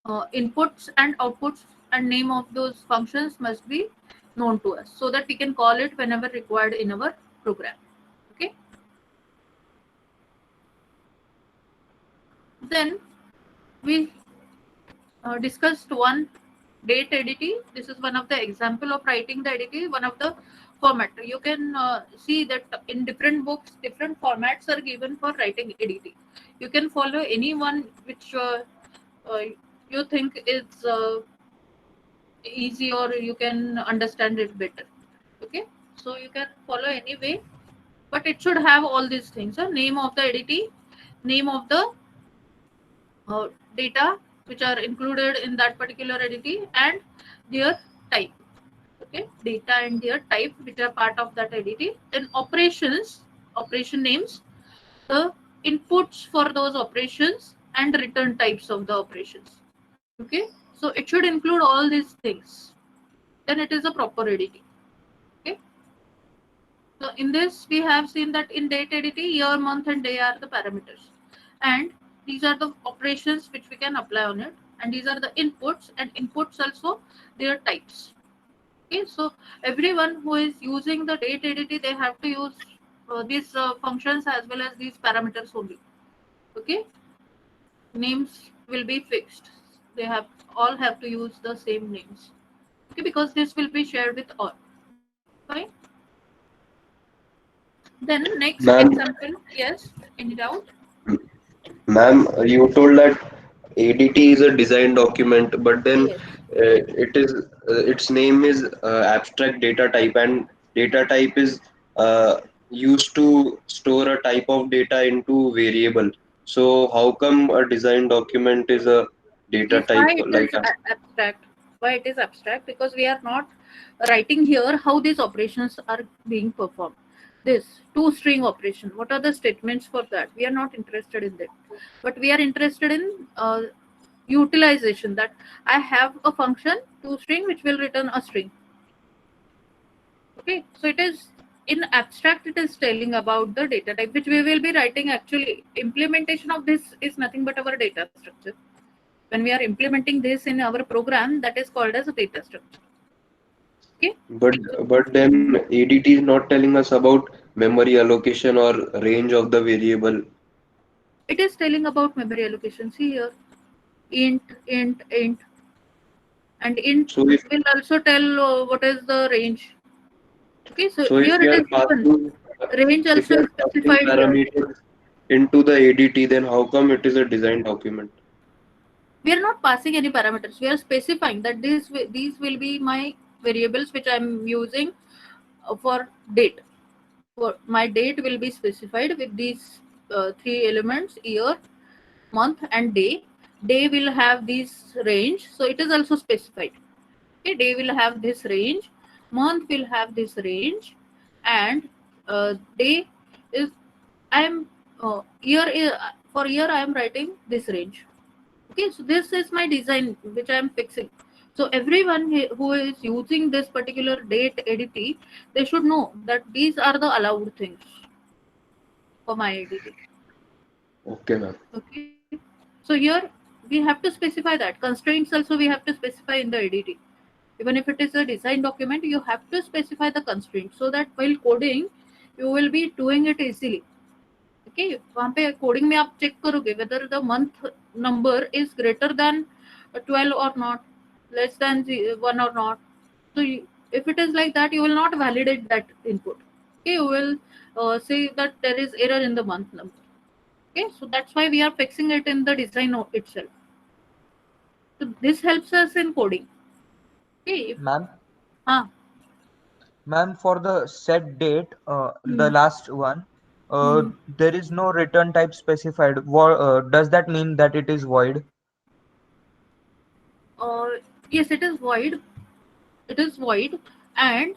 inputs and outputs and name of those functions must be known to us so that we can call it whenever required in our program. Okay. Then we discussed one date editing. This is one of the example of writing the editing, one of the format. You can see that in different books, different formats are given for writing editing. You can follow any one which uh, you think is easy or you can understand it better. Okay, so you can follow any way, but it should have all these things: name of the entity, name of the uh, data which are included in that particular entity, and their type. Okay, data and their type which are part of that entity. Then operations, operation names, the inputs for those operations, and return types of the operations. Okay, so it should include all these things. Then it is a proper editing. Okay. So in this, we have seen that in date editing, year, month, and day are the parameters, and these are the operations which we can apply on it, and these are the inputs, and inputs also their types. Okay, so everyone who is using the date editing, they have to use these functions as well as these parameters only. Okay, names will be fixed. They have all have to use the same names. Okay, because this will be shared with all. Fine. Then next Ma'am, example, yes, any doubt? ma'am, you told that ADT is a design document, but then Yes. it is its name is abstract data type, and data type is used to store a type of data into variable. So how come a design document is a data Yes, why type it like is abstract? Why it is abstract? Because we are not writing here how these operations are being performed. This two string operation. What are the statements for that? We are not interested in that, but we are interested in utilization. That I have a function two string which will return a string. Okay, so it is in abstract. It is telling about the data type which we will be writing. Actually, implementation of this is nothing but our data structure. When we are implementing this in our program, that is called as a data structure. Okay, but so but then ADT is not telling us about memory allocation or range of the variable. it is telling about memory allocation. See here, int, and int So if will also tell what is the range. Okay, so so here if we it are is given. passing Range if we also are is passing specified here. parameters into the ADT, then how come it is a design document? We are not passing any parameters. We are specifying that these will be my variables which I am using for date. For my date will be specified with these three elements: year, month, and day. Day will have this range, so it is also specified. Okay, day will have this range, month will have this range, and day is I am for year I am writing this range. Okay, so this is my design which I am fixing. So everyone who is using this particular date editing, they should know that these are the allowed things for my editing. Okay, ma'am. Okay, so here we have to specify that constraints also we have to specify in the editing. Even if it is a design document, you have to specify the constraints so that while coding you will be doing it easily. Okay, वहाँ पे coding में आप check करोगे whether the month number is greater than 12 or not, less than 1 or not. So if it is like that, you will not validate that input. Okay, you will say that there is error in the month number. Okay, so that's why we are fixing it in the design itself. So this helps us in coding. Okay, if, Ma'am, ah, ma'am, for the set date, the hmm, last one, hmm. there is no return type specified. Does that mean that it is void? Uh, yes, it is void. It is void, and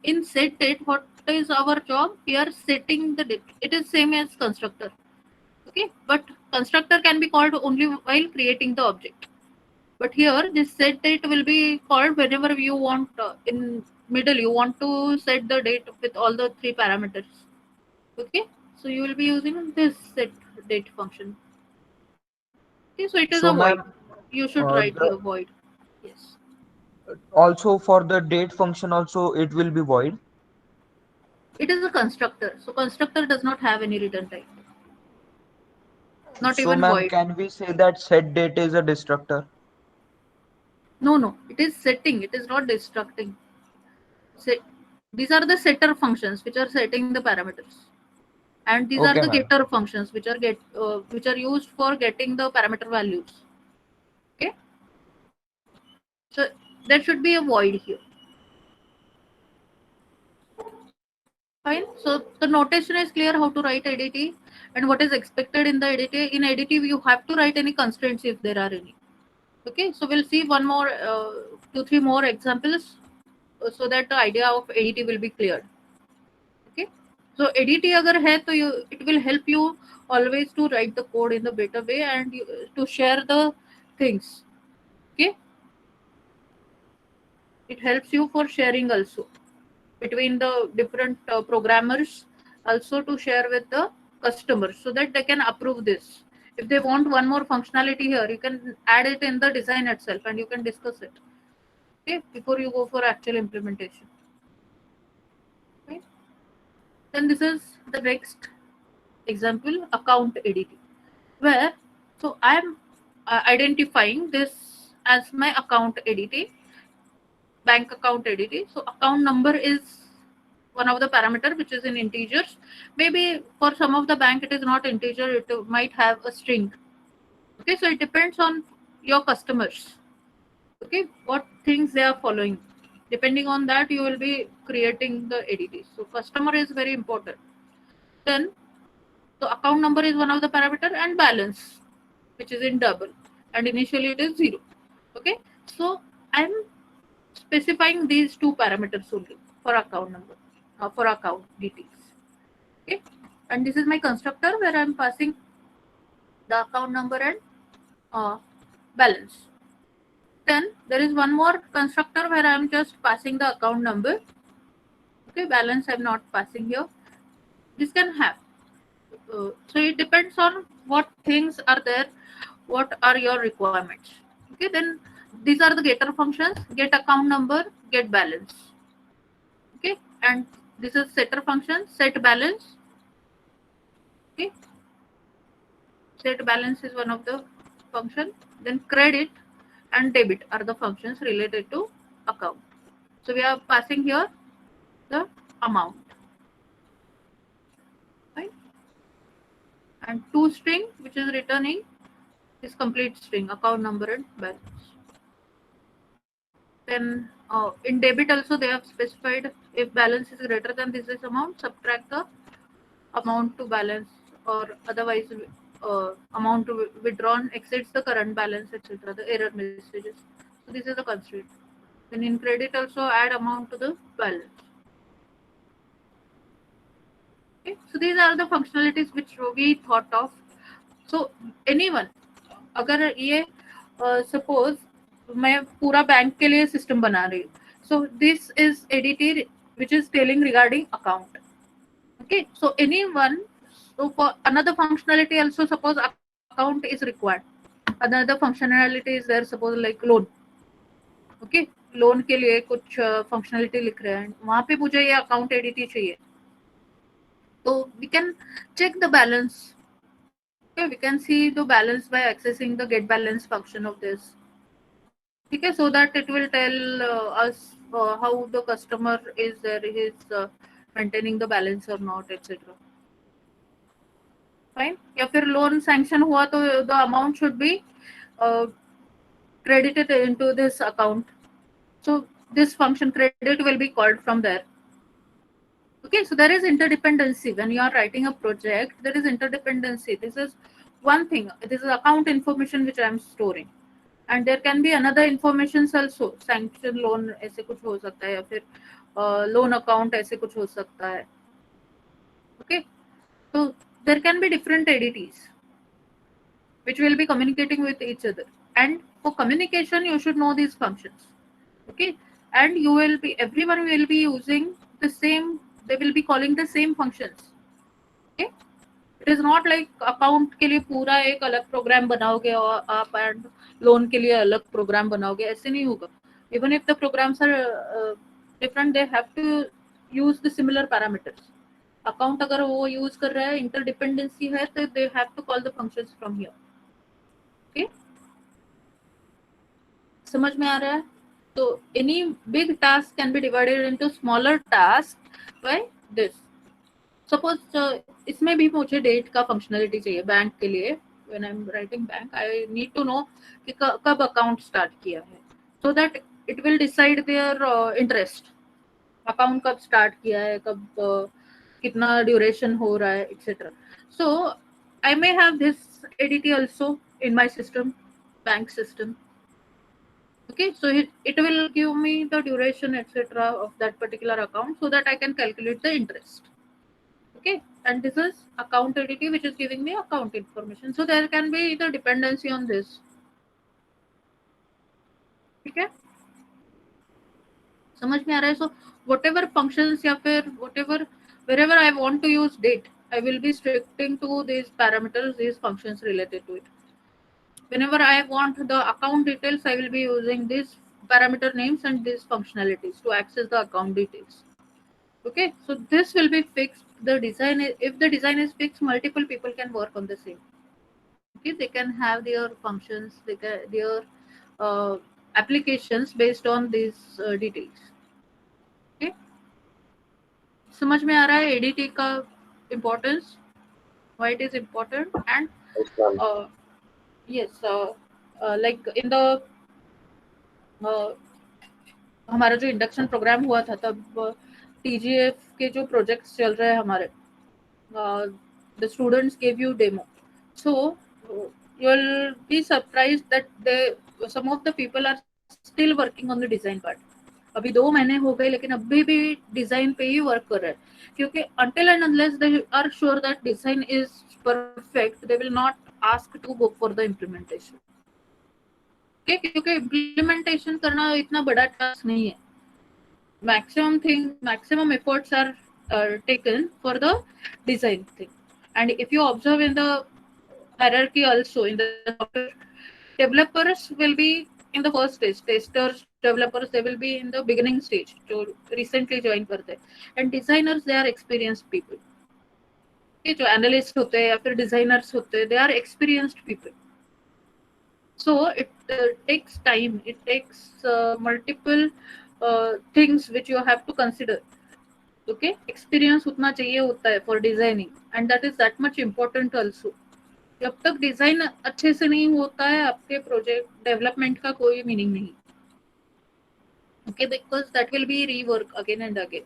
in set date, what is our job? We are setting the date. It is same as constructor. Okay, but constructor can be called only while creating the object. But here, this set date will be called whenever you want. In middle, you want to set the date with all the three parameters. Okay, so you will be using this set date function. Okay, so it is a So, void. ma'am, you should Uh, write the, your void. Yes. Also for the date function also it will be void. It is a constructor. So constructor does not have any return type. Not So even ma'am, void. can we say that set date is a destructor? No, no. It is setting. It is not destructing. Set, these are the setter functions which are setting the parameters. And these are Okay the ma'am. getter functions which are used for getting the parameter values. Okay. So there should be a void here. Fine. So the notation is clear how to write ADT and what is expected in the ADT. In ADT, you have to write any constraints if there are any. Okay. So we'll see one more, 2, 3 more examples so that the idea of ADT will be cleared. Okay. So ADT अगर है तो it will help you always to write the code in the better way and to share the things. Okay. It helps you for sharing also between the different programmers, also to share with the customers so that they can approve this. If they want one more functionality here, you can add it in the design itself and you can discuss it, okay, before you go for actual implementation. Okay. Then this is the next example, account ADT, where so I'm identifying this as my account ADT, bank account ADT. So account number is one of the parameter which is in integers. Maybe for some of the bank it is not integer, it might have a string. Okay, so it depends on your customers. Okay, what things they are following. Depending on that, you will be creating the ADT. So customer is very important. Then so account number is one of the parameter and balance, which is in double, and initially it is 0. Okay, so I'm specifying these two parameters only for account number, for account details. Okay, and this is my constructor where I'm passing the account number and balance. Then there is one more constructor where I'm just passing the account number. Okay, balance I'm not passing here. This can have. So it depends on what things are there, what are your requirements. Okay, then these are the getter functions: get account number, get balance. Okay, and this is setter function, set balance. Okay, set balance is one of the function. Then credit and debit are the functions related to account. So we are passing here the amount, right? And toString, which is returning is complete string, account number and balance. Then in debit also they have specified if balance is greater than this amount, subtract the amount to balance, or otherwise amount to withdrawn exceeds the current balance, etc. The error messages. So this is the constraint. Then in credit also add amount to the balance. Okay. So these are the functionalities which we thought of. So anyone, अगर ये suppose मैं पूरा bank के लिए system बना रही हूँ, so this is ADT which is telling regarding account. Okay, so anyone, so for another functionality also, suppose account is required, another functionality is there, suppose like loan. Okay, loan के लिए कुछ functionality लिख रहे हैं, वहां पे मुझे ये अकाउंट एडीटी चाहिए, तो we can check the balance. Okay, we can see the balance by accessing the get balance function of this. Okay, so that it will tell us how the customer is there, he is maintaining the balance or not, etc. Fine. या फिर loan sanction हुआ तो the amount should be credited into this account. So this function credit will be called from there. Okay, so there is interdependency when you are writing a project. There is interdependency. This is one thing. This is account information which I am storing, and there can be another informations also. Sanction loan ऐसे कुछ हो सकता है, या फिर loan account ऐसे कुछ हो सकता है. Okay, so there can be different ADTs which will be communicating with each other, and for communication you should know these functions. Okay, and you will be, everyone will be using the same, they will be calling the same functions. Okay, it is not like account के लिए पूरा एक अलग programme बनाओगे और आप and loan के लिए अलग प्रोग्राम बनाओगे, ऐसे नहीं होगा. Even if the programs are different, they have to use the similar parameters. Account अगर वो यूज कर रहा है, इंटरडिपेंडेंसी है, तो they have to call the functions from here. Okay, समझ में आ रहा है? तो any big task can be divided into smaller task by this. Suppose इसमें भी मुझे डेट का फंक्शनलिटी चाहिए बैंक के लिए. When I am writing bank, I need to know कि कब अकाउंट स्टार्ट किया है, so that it will decide their interest. Account कब स्टार्ट किया है, कब कितना ड्यूरेशन हो रहा है, etcetera. So I may have this ADT also in my system, bank system. Okay, so it will give me the duration etc of that particular account, so that I can calculate the interest. Okay, and this is account entity which is giving me account information, so there can be the dependency on this. Okay, समझ में आ रहा है? So whatever functions या फिर whatever wherever I want to use date, I will be restricting to these parameters, these functions related to it. Whenever I want the account details, I will be using these parameter names and these functionalities to access the account details. Okay, so this will be fixed. The design, if the design is fixed, multiple people can work on the same. Okay, they can have their functions, their applications based on these details. Okay, समझ में आ रहा है ADT का importance, why it is important, and yes, like in the हमारा जो induction programme हुआ था, तब TGF के जो प्रोजेक्ट्स चल रहे हैं हमारे, the students gave you demo, so you will be surprised that some of the people are still working on the design part. अभी 2 महीने हो गए लेकिन अभी भी डिजाइन पे ही वर्क कर रहे हैं, क्योंकि until and unless they are sure that design is perfect, they will not ask to go for the implementation. okay, क्योंकि implementation करना इतना बड़ा टास्क नहीं है. maximum efforts are taken for the design thing. And if you observe in the hierarchy also, in the software, developers will be in the first stage, testers, developers, they will be in the beginning stage, जो recently join करते हैं, and designers, they are experienced people. okay, जो analyst होते हैं या फिर designers होते हैं, they are experienced people. So it takes time, it takes multiple things which you have to consider. okay, experience उतना चाहिए होता है for designing, and that is that much important also. जब तक डिजाइन अच्छे से नहीं होता है, आपके प्रोजेक्ट डेवलपमेंट का कोई मीनिंग नहीं. okay, because that will be rework again and again.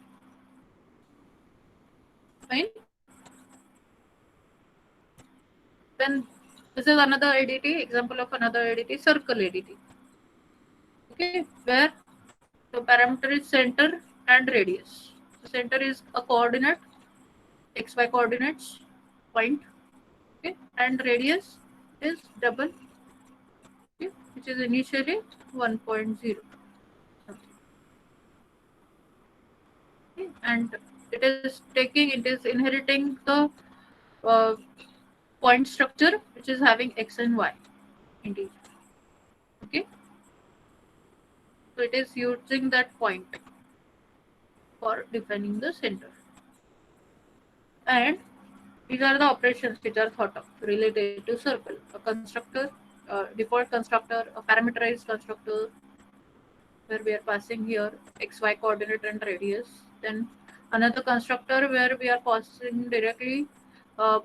fine, then this is another ADT example of another ADT, circle ADT. okay, where the parameter is center and radius. The center is a coordinate, xy coordinates, point, okay, and radius is double, okay, which is initially 1.0. okay, and it is inheriting the point structure which is having x and y indeed. okay, so it is using that point for defining the center, and these are the operations which are thought of related to circle. A constructor, default constructor, a parameterized constructor where we are passing here xy coordinate and radius. Then another constructor where we are passing directly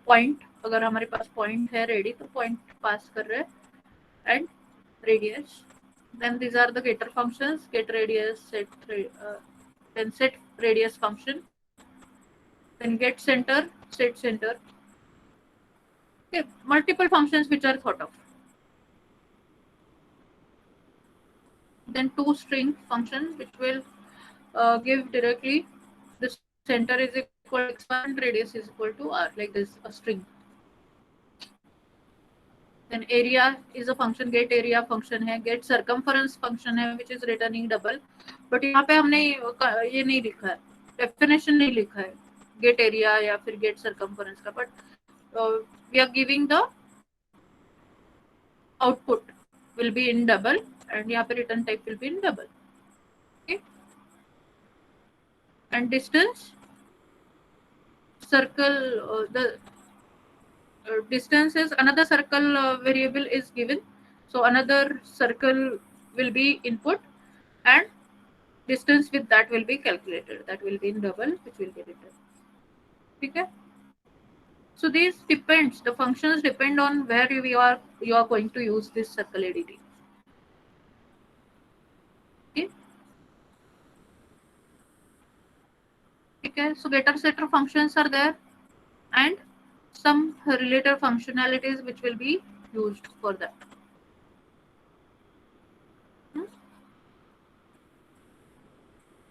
point. अगर हमारे पास point है ready, तो point pass कर रहे हैं, and radius. Then these are the getter functions: get radius, then set radius function, then get center, set center. Okay, multiple functions which are thought of. Then toString function which will give directly the center is equal to x and radius is equal to r, like this, a string. Then area is a function, get area function है, get circumference function है which is returning double. But यहाँ पे हमने ये नहीं लिखा है, definition नहीं लिखा है get area या फिर get circumference का, but we are giving the output will be in double and यहाँ पे return type will be in double. Okay. And distance circle, the distance is another circle variable is given. So another circle will be input and distance with that will be calculated. That will be in double, which will be returned. Okay. So these depends. The functions depend on where you are going to use this circle ADT. Okay. Okay. So getter setter functions are there, and some related functionalities which will be used for that.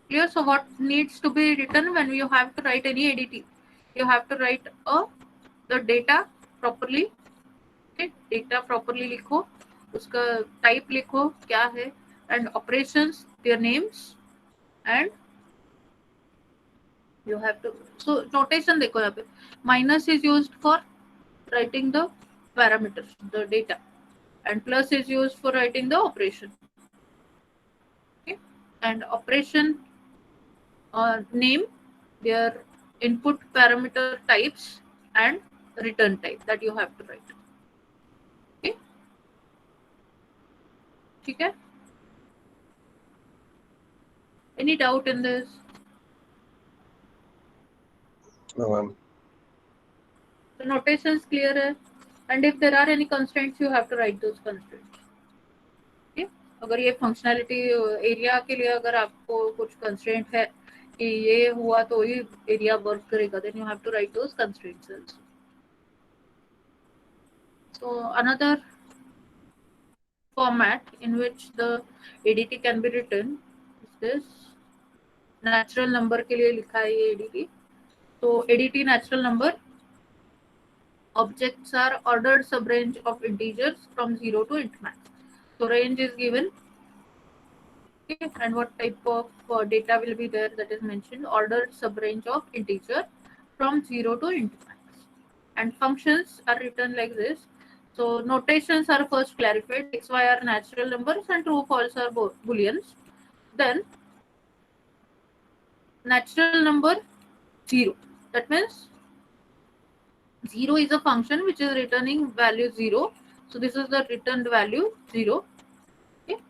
Clear? So what needs to be written when you have to write any ADT? You have to write the data properly. Okay, data properly लिखो, उसका type लिखो क्या है, and operations, their names, and you have to. So notation देखो यहाँ पे minus is used for writing the parameters, the data, and plus is used for writing the operation. Okay, and operation name, their input parameter types, and return type that you have to write. Okay, ठीक है? Any doubt in this? No, ma'am. The notation is clear है, and if there are any constraints, you have to write those constraints. Okay? अगर ये functionality area के लिए अगर आपको कुछ कंस्ट्रेंट है कि ये हुआ तो ही एरिया वर्क करेगा, then you have to write those constraints also. So another format in which the ADT can be written is this. Natural number के लिए लिखा है ये ADT. So ADT natural number objects are ordered subrange of integers from 0 to int max. So range is given. Okay, and what type of data will be there, that is mentioned, ordered subrange of integer from 0 to int max. And functions are written like this. So notations are first clarified. X, Y are natural numbers and true, false are booleans. Then natural number 0. That means 0 is a function which is returning value 0. So this is the returned value 0. Okay,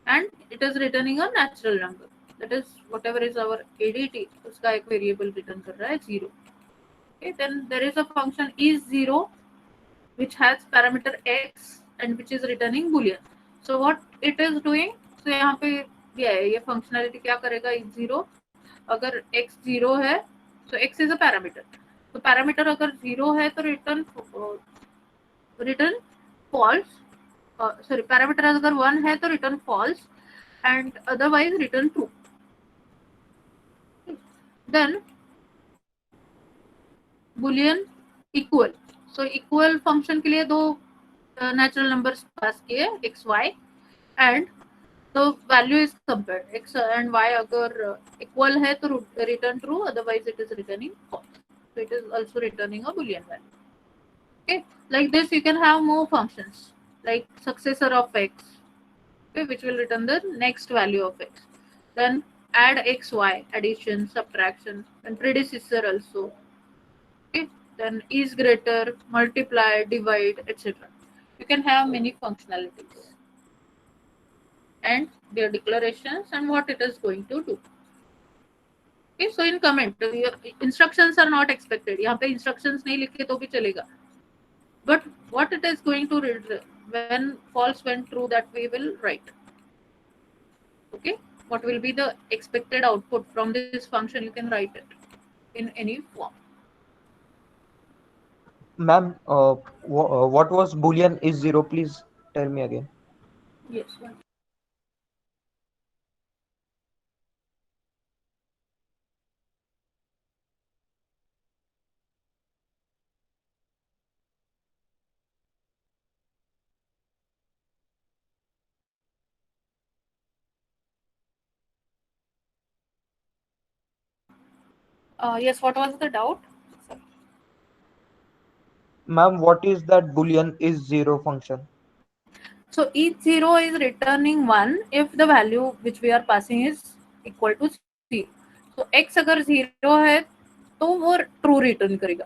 and it is returning a natural number. That is whatever is our ADT, उसका एक variable return कर रहा है 0. Okay, then there is a function is 0 which has parameter x and which is returning boolean. So what it is doing? So यहाँ पे दिया है ये functionality क्या करेगा, is 0. अगर x 0 है, so x is a parameter. तो parameter अगर 0 है तो return false. Sorry, parameter अगर 1 है तो return false and otherwise return true. Then boolean equal. So equal function के लिए दो natural numbers पास किए x y and the value is compared. X and y अगर equal है तो return true, otherwise it is returning false. So it is also returning a boolean value. Okay, like this you can have more functions like successor of x, okay, which will return the next value of x. Then add x y, addition, subtraction, and predecessor also. Okay, then is greater, multiply, divide, etc. You can have many functionalities and their declarations and what it is going to do. Okay, so in comment, your instructions are not expected. यहाँ पे instructions नहीं लिखे तो भी चलेगा. But what it is going to read when false, when true, that we will write. Okay, what will be the expected output from this function? You can write it in any form. Ma'am, what was Boolean is 0? Please tell me again. Yes. Yes, what was the doubt? Sorry. Ma'am, what is that boolean is zero function? So each zero is returning one if the value which we are passing is equal to 0. So x अगर 0 है तो वो true return करेगा,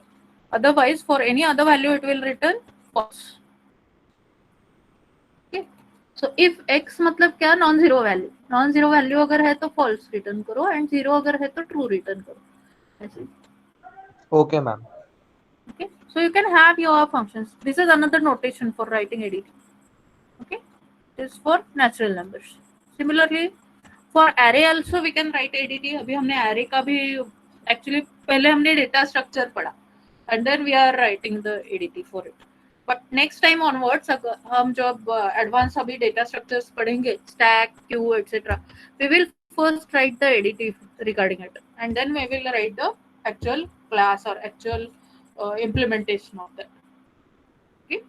otherwise for any other value it will return false. Okay, so if x मतलब क्या, non zero value, non zero value अगर है तो false रिटर्न करो एंड जीरो अगर है तो ट्रू रिटर्न करो, ऐसे. Okay, ma'am. Okay, so you can have your functions. This is another notation for writing ADT. Okay, this is for natural numbers. Similarly for array also we can write ADT. अभी हमने array का भी actually पहले हमने data structure पढ़ा and then we are writing the ADT for it. But next time onwards हम जब advanced अभी data structures पढ़ेंगे, stack, queue, etc. we will first write the ADT regarding it and then we will write the actual class or actual implementation of that. Okay,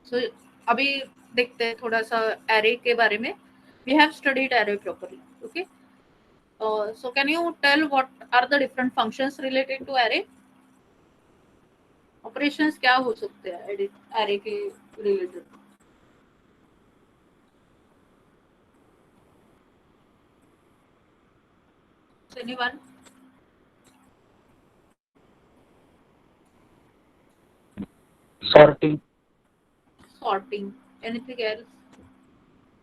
so अभी देखते हैं थोड़ा सा array के बारे में. We have studied array properly. Okay, so can you tell what are the different functions related to array? Operations क्या हो सकते हैं array के related? Anyone? Sorting, Sorting. Anything else?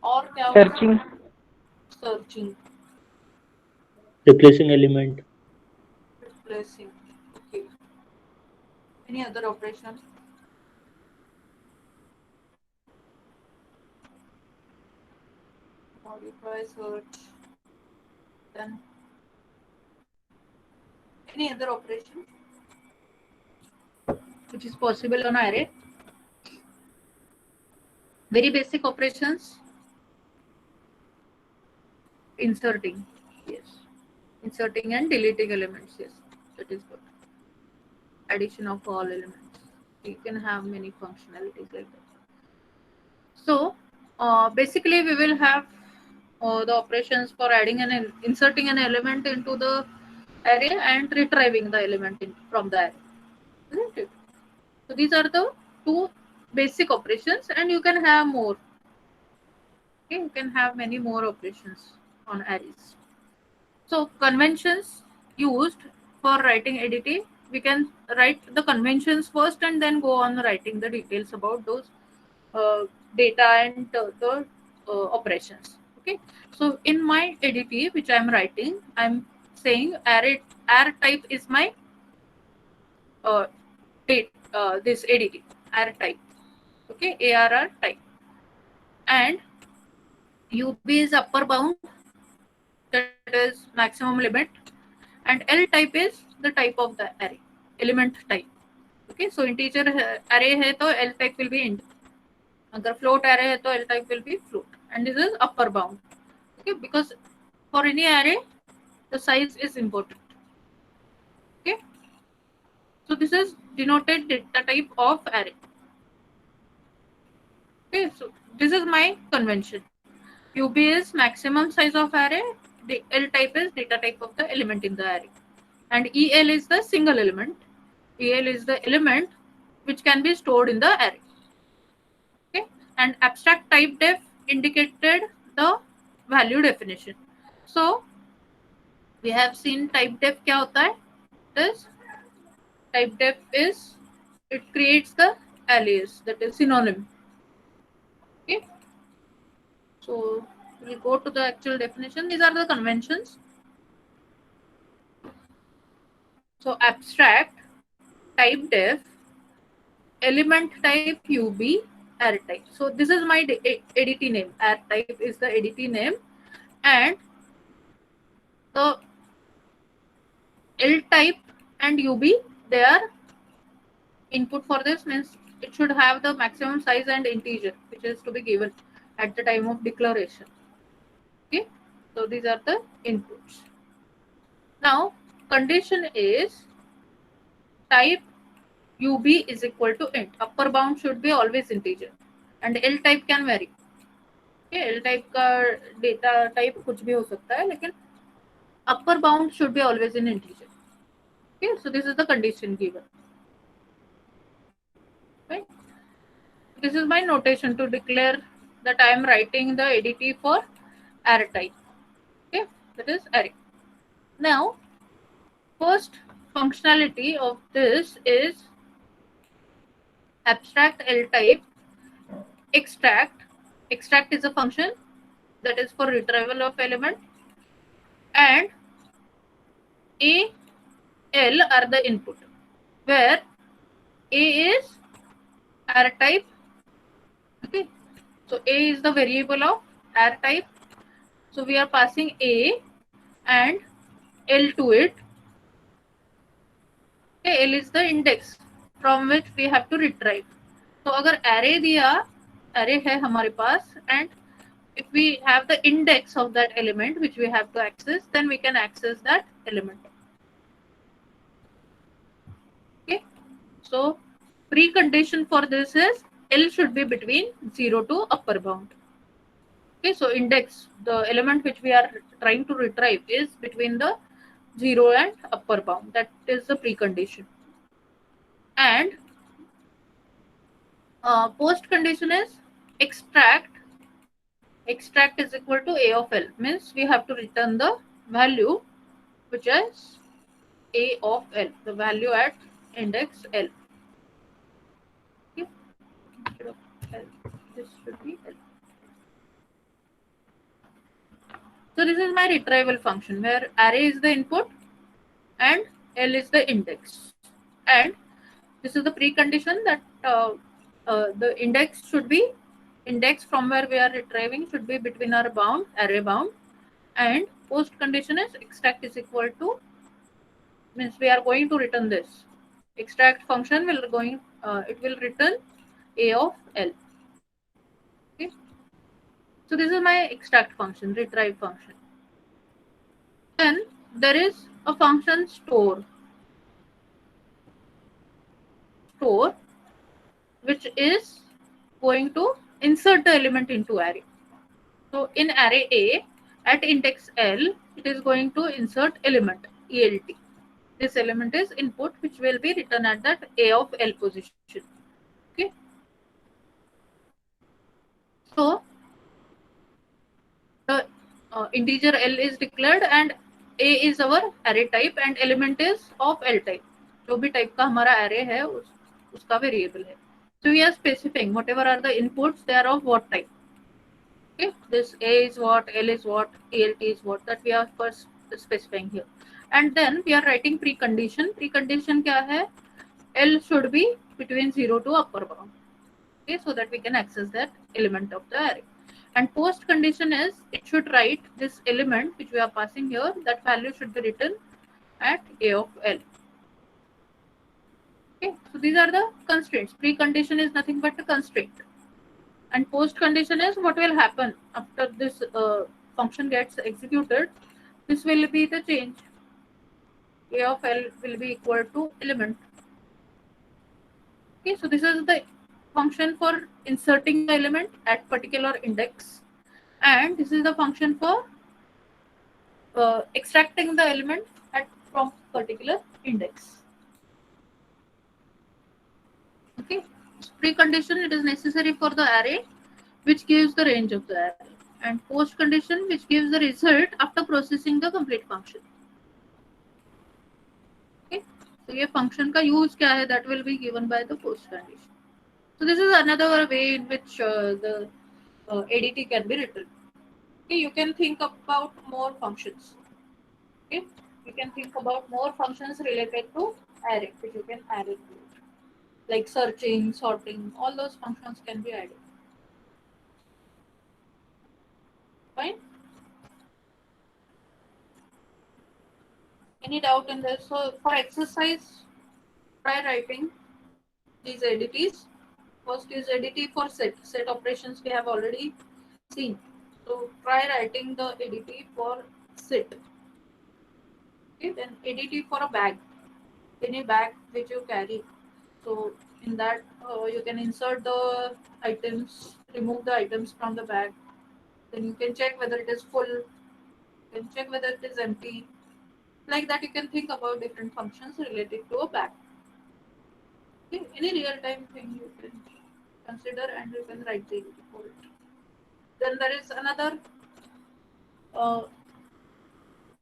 और क्या हो searching, सकता? Searching. replacing element, Replacing. Okay. Any other operations? Modify, search. Then any other operation which is possible on array? Very basic operations. Inserting, yes. Inserting and deleting elements, yes. That is good. Addition of all elements. You can have many functionalities like that. So basically we will have the operations for adding and inserting an element into the array and retrieving the element from the array, isn't it? So these are the two basic operations and you can have more. Okay, you can have many more operations on arrays. So conventions used for writing ADT, we can write the conventions first and then go on writing the details about those data and the operations. Okay, so in my ADT which I am writing, I am saying array type is my this ADT array type. Okay, ARR type, and UB is upper bound, that is maximum limit, and L type is the type of the array, element type. Okay, so integer array है तो L type will be int, अगर float array है तो L type will be float, and this is upper bound. Okay, because for any array the size is important. Okay, so this is denoted data type of array. Okay, so this is my convention. UB is maximum size of array, the L type is data type of the element in the array, and EL is the single element. EL is the element which can be stored in the array. Okay, and abstract type def indicated the value definition. So we have seen type def क्या होता है? This type def is, it creates the alias, that is synonym. Okay, so we'll go to the actual definition. These are the conventions. So abstract type def, element type UB, array type. So this is my ADT name. Array type is the ADT name, and the L type and UB, they are input for this, means it should have the maximum size and integer which is to be given at the time of declaration. Okay, so these are the inputs. Now condition is type UB is equal to int. Upper bound should be always integer and L type can vary. Okay, L type का data type कुछ भी हो सकता है, लेकिन upper bound should be always in integer. Okay, so this is the condition given. Right? This is my notation to declare that I am writing the ADT for array type. Okay, that is array. Now, first functionality of this is abstract L type extract. Extract is a function that is for retrieval of element, and A, L are the input, where A is array type. Okay, so A is the variable of array type. So we are passing A and L to it. Okay, L is the index from which we have to retrieve. तो अगर array दिया, array है हमारे पास, and if we have the index of that element which we have to access, then we can access that element. Okay, so precondition for this is L should be between 0 to upper bound. Okay, so index, the element which we are trying to retrieve, is between the 0 and upper bound. That is the precondition. And post condition is extract. Extract is equal to A of L, means we have to return the value which is A of L, the value at index L. Okay. Instead of L, this should be L. So this is my retrieval function where array is the input and L is the index. And this is the precondition that the index should be, index from where we are retrieving should be between our bound, array bound, and post condition is extract is equal to, means we are going to return this. Extract function will it will return A of L. Okay. So this is my extract function, retrieve function. Then there is a function store, which is going to insert the element into array. So in array A, at index L, it is going to insert element, ELT. This element is input, which will be written at that A of L position. Okay. So the integer L is declared and A is our array type and element is of L type. जो भी type का हमारा array है उसका variable है. So we are specifying whatever are the inputs, they are of what type. Okay, this A is what, L is what, ELT is what, that we are first specifying here. And then we are writing precondition. Precondition क्या है? L should be between 0 to upper bound. Okay, so that we can access that element of the array. And post condition is it should write this element which we are passing here, that value should be written at A of L. Okay, so these are the constraints. Precondition is nothing but a constraint. And post condition is what will happen after this function gets executed. This will be the change. A of L will be equal to element. Okay, so this is the function for inserting the element at particular index, and this is the function for extracting the element from particular index. Okay, precondition, it is necessary for the array which gives the range of the array, and post condition which gives the result after processing the complete function. Okay, so ये function का use क्या है, that will be given by the post condition. So this is another way in which the ADT can be written. Okay, you can think about more functions. Okay, you can think about more functions related to array, which you can add it to, like searching, sorting, all those functions can be added. Fine. Any doubt in this? So for exercise, try writing these ADTs. First is ADT for set operations we have already seen. So try writing the ADT for set. Okay, then ADT for a bag, any bag which you carry. So in that you can insert the items, remove the items from the bag. Then you can check whether it is full. You can check whether it is empty. Like that, you can think about different functions related to a bag. Okay? Any real-time thing you can consider and you can write the ADT for it. Then there is another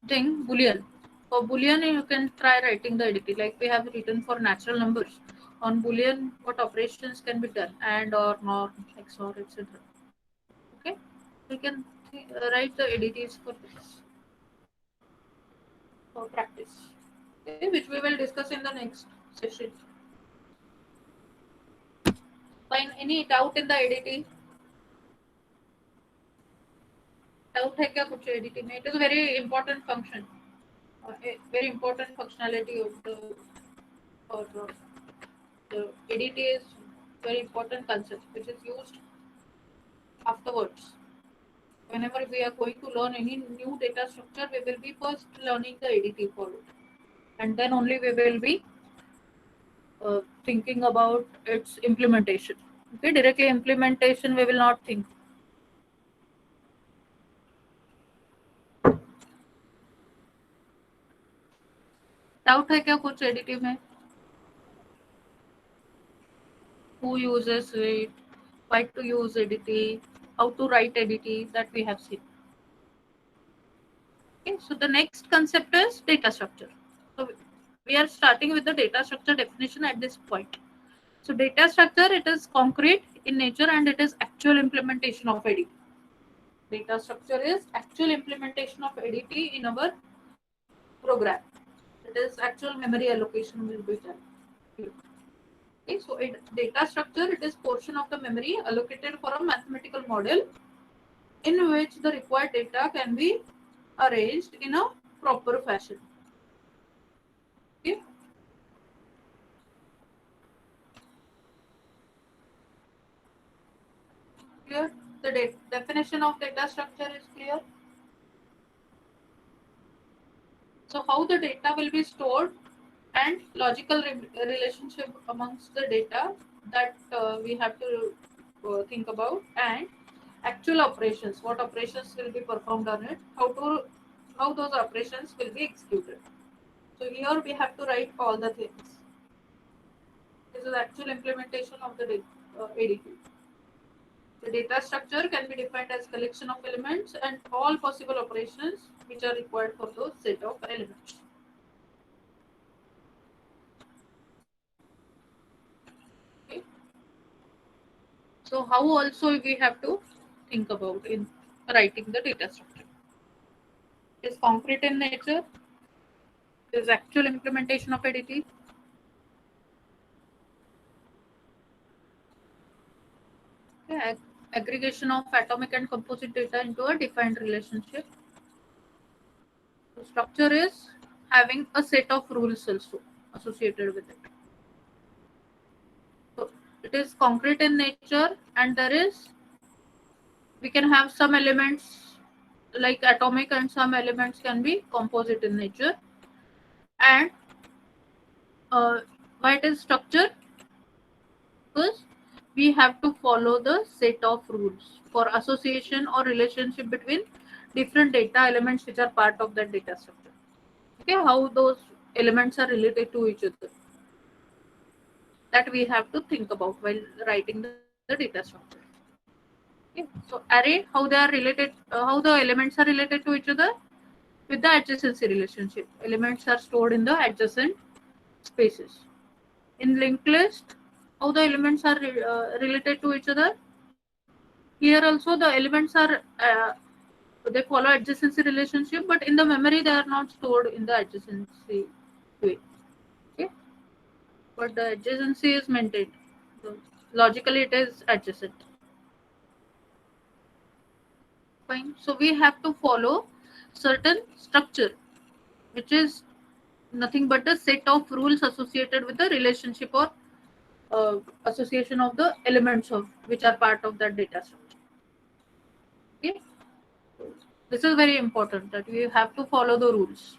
thing, Boolean. For Boolean, you can try writing the ADT like we have written for natural numbers. On Boolean, what operations can be done, and or nor, XOR, etc. Okay, we can write the ADTs for this for practice. Okay, which we will discuss in the next session. Find any doubt in the ADT? Doubt है क्या कुछ ADT में? It is a very important function, a very important functionality of the or the ADT is very important concept which is used afterwards. Whenever we are going to learn any new data structure, we will be first learning the ADT for it, and then only we will be thinking about its implementation. Okay, directly implementation we will not think. Doubt है क्या कुछ ADT में? Who uses it? Why to use ADT? How to write ADT? That we have seen. Okay, so the next concept is data structure. So we are starting with the data structure definition at this point. So data structure, it is concrete in nature and it is actual implementation of ADT. Data structure is actual implementation of ADT in our program. It is actual memory allocation will be done. Okay, so data structure, it is portion of the memory allocated for a mathematical model in which the required data can be arranged in a proper fashion. Okay. Clear? The definition of data structure is clear. So how the data will be stored and logical relationship amongst the data that we have to think about, and actual operations, what operations will be performed on it, how those operations will be executed. So here we have to write all the things. This is actual implementation of the ADT. The data structure can be defined as collection of elements and all possible operations which are required for those set of elements. Okay. So how also we have to think about in writing the data structure? It is concrete in nature. It is actual implementation of ADT. Okay. Aggregation of atomic and composite data into a defined relationship. The structure is having a set of rules also associated with it. So it is concrete in nature, and we can have some elements like atomic and some elements can be composite in nature. And why it is structure? Because we have to follow the set of rules for association or relationship between different data elements which are part of that data structure. Okay, how those elements are related to each other, that we have to think about while writing the data structure. Okay, so array, how they are related, how the elements are related to each other with the adjacency relationship. Elements are stored in the adjacent spaces. In linked list, how the elements are related to each other. Here also the elements are they follow adjacency relationship, but in the memory they are not stored in the adjacency way. Okay, but the adjacency is maintained. So logically it is adjacent. Fine. So we have to follow certain structure, which is nothing but a set of rules associated with the relationship or association of the elements of which are part of that data structure. Okay. This is very important that we have to follow the rules.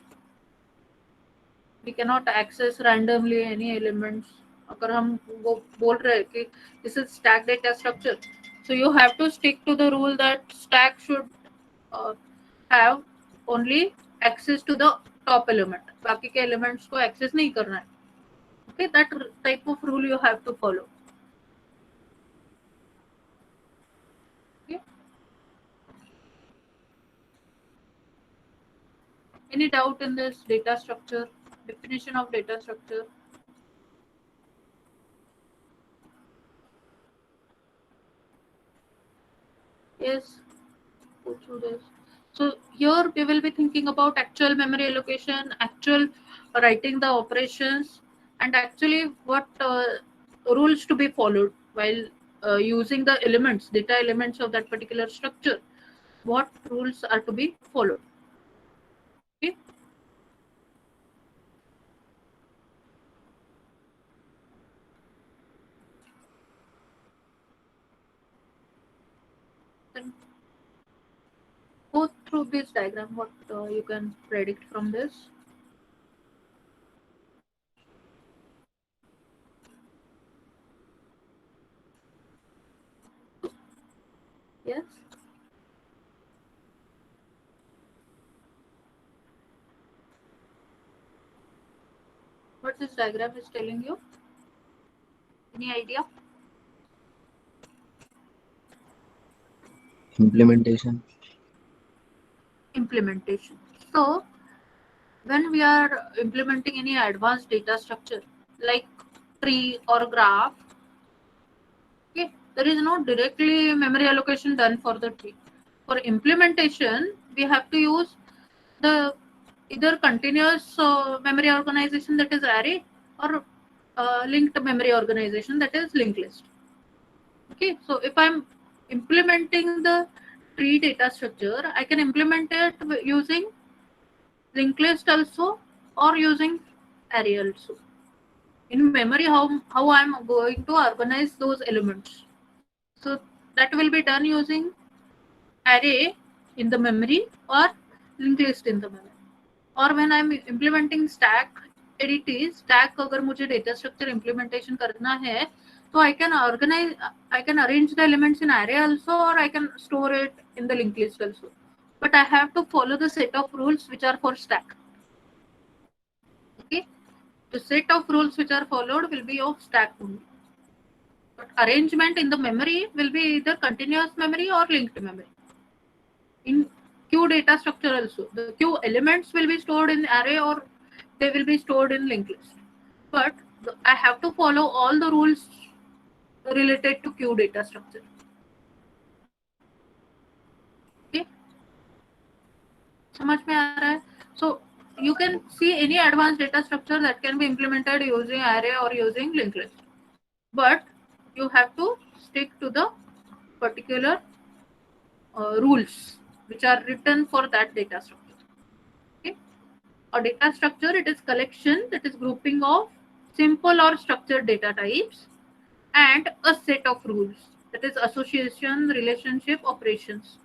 We cannot access randomly any elements. अगर हम वो बोल रहे हैं कि this is stack data structure, so you have to stick to the rule that stack should have only access to the top element. बाकी के elements को access नहीं करना है. Okay, that type of rule you have to follow. Okay. Any doubt in this data structure, definition of data structure? Yes, go through this. So here we will be thinking about actual memory allocation, actual writing the operations, and actually what rules to be followed while using the elements, data elements of that particular structure. What rules are to be followed? Okay. Then go through this diagram. What you can predict from this? Yes. What this diagram is telling you? Any idea? Implementation. Implementation. So when we are implementing any advanced data structure like tree or graph, okay, there is no directly memory allocation done for the tree. For implementation, we have to use the either continuous memory organization, that is array, or linked memory organization, that is linked list. Okay, so if I'm implementing the tree data structure, I can implement it using linked list also or using array also. In memory, how I'm going to organize those elements. So that will be done using array in the memory or linked list in the memory. और when I'm implementing stack ADT, stack अगर मुझे data structure implementation करना है, so I can arrange the elements in array also, or I can store it in the linked list also. But I have to follow the set of rules which are for stack. Okay, the set of rules which are followed will be of stack only. But arrangement in the memory will be either continuous memory or linked memory. In queue data structure also, the queue elements will be stored in array or they will be stored in linked list. But I have to follow all the rules related to queue data structure. Okay, समझ में आ रहा है? So you can see any advanced data structure that can be implemented using array or using linked list, but you have to stick to the particular rules which are written for that data structure. Okay, a data structure, it is collection, that is grouping of simple or structured data types and a set of rules, that is association, relationship, operations.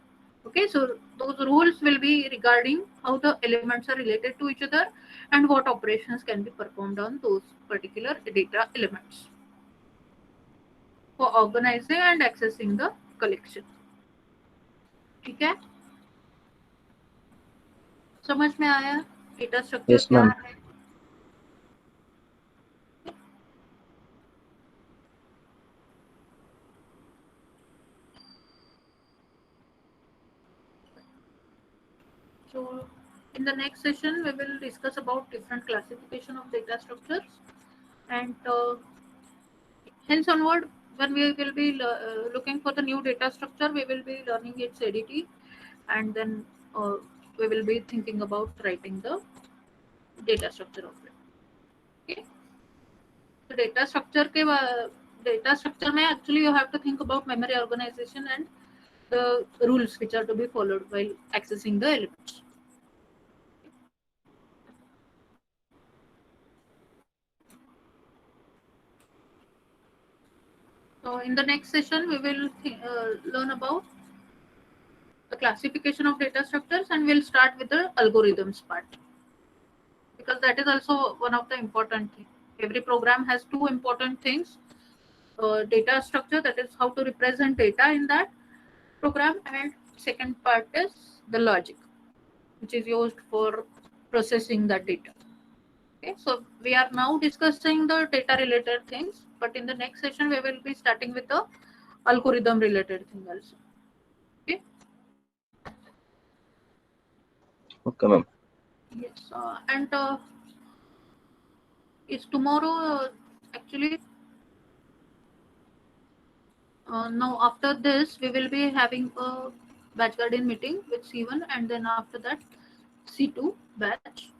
Okay, so those rules will be regarding how the elements are related to each other and what operations can be performed on those particular data elements for organizing and accessing the collection. ठीक है, समझ में आया data structure Yes, क्या ma'am. है? So in the next session, we will discuss about different classification of data structures, and hence onward, when we will be looking for the new data structure, we will be learning its ADT, and then we will be thinking about writing the data structure of it. Okay. So data structure में actually you have to think about memory organization and the rules which are to be followed while accessing the elements. So in the next session, we will learn about the classification of data structures, and we'll start with the algorithms part, because that is also one of the important things. Every program has two important things: data structure, that is how to represent data in that program, and second part is the logic, which is used for processing that data. Okay, so we are now discussing the data related things, but in the next session we will be starting with the algorithm related thing also. Okay. Okay, ma'am. Yes, and is tomorrow actually now after this we will be having a batch garden meeting with C1, and then after that C2 batch.